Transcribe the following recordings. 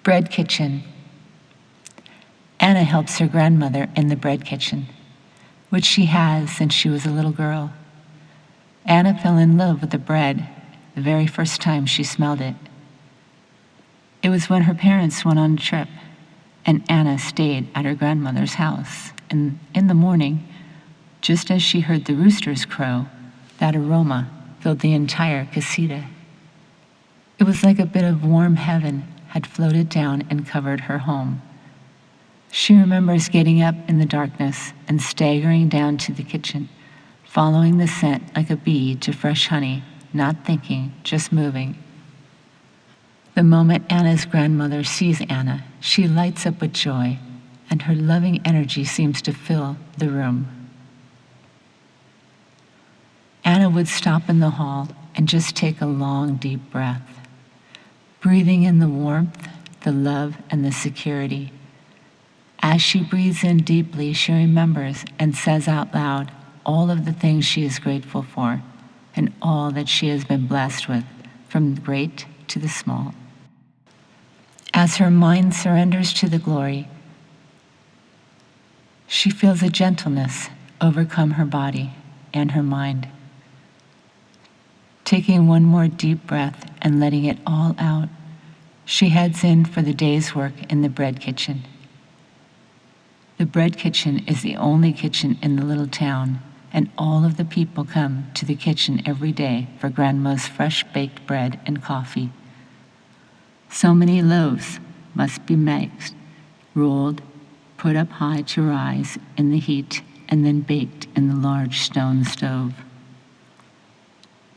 Bread kitchen. Anna helps her grandmother in the bread kitchen, which she has since she was a little girl. Anna fell in love with the bread the very first time she smelled it. It was when her parents went on a trip, and Anna stayed at her grandmother's house. And in the morning, just as she heard the roosters crow, that aroma filled the entire casita. It was like a bit of warm heaven had floated down and covered her home. She remembers getting up in the darkness and staggering down to the kitchen, following the scent like a bee to fresh honey, not thinking, just moving. The moment Anna's grandmother sees Anna, she lights up with joy, and her loving energy seems to fill the room. Anna would stop in the hall and just take a long, deep breath, breathing in the warmth, the love, and the security. As she breathes in deeply, she remembers and says out loud all of the things she is grateful for and all that she has been blessed with, from the great to the small. As her mind surrenders to the glory, she feels a gentleness overcome her body and her mind. Taking one more deep breath and letting it all out, she heads in for the day's work in the bread kitchen. The bread kitchen is the only kitchen in the little town, and all of the people come to the kitchen every day for Grandma's fresh baked bread and coffee. So many loaves must be mixed, rolled, put up high to rise in the heat, and then baked in the large stone stove.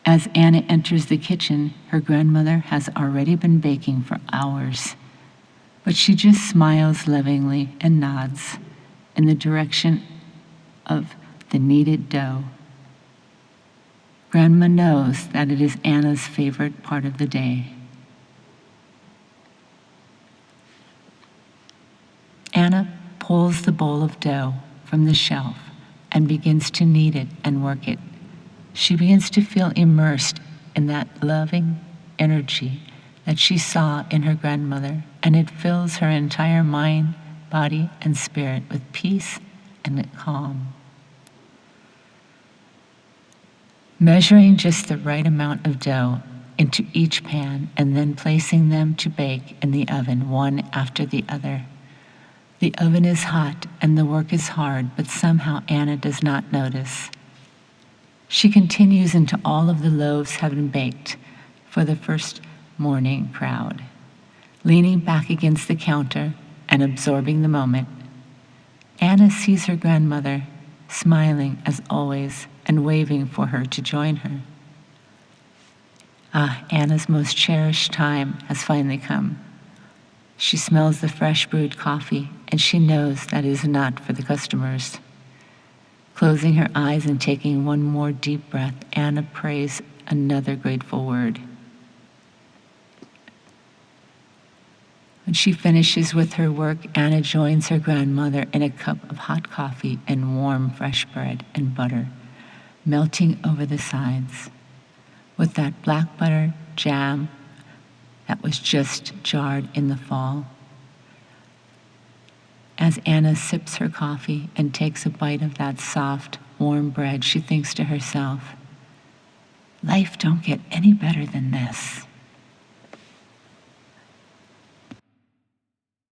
As Anna enters the kitchen, her grandmother has already been baking for hours, but she just smiles lovingly and nods in the direction of the kneaded dough. Grandma knows that it is Anna's favorite part of the day. Anna pulls the bowl of dough from the shelf and begins to knead it and work it. She begins to feel immersed in that loving energy that she saw in her grandmother, and it fills her entire mind, body, and spirit with peace and calm. Measuring just the right amount of dough into each pan and then placing them to bake in the oven one after the other. The oven is hot and the work is hard, but somehow Anna does not notice. She continues until all of the loaves have been baked for the first morning crowd, leaning back against the counter and absorbing the moment. Anna sees her grandmother, smiling as always and waving for her to join her. Anna's most cherished time has finally come. She smells the fresh brewed coffee, and she knows that it is not for the customers. Closing her eyes and taking one more deep breath, Anna prays another grateful word. When she finishes with her work, Anna joins her grandmother in a cup of hot coffee and warm fresh bread and butter, melting over the sides, with that black butter jam that was just jarred in the fall. As Anna sips her coffee and takes a bite of that soft, warm bread, she thinks to herself, life don't get any better than this.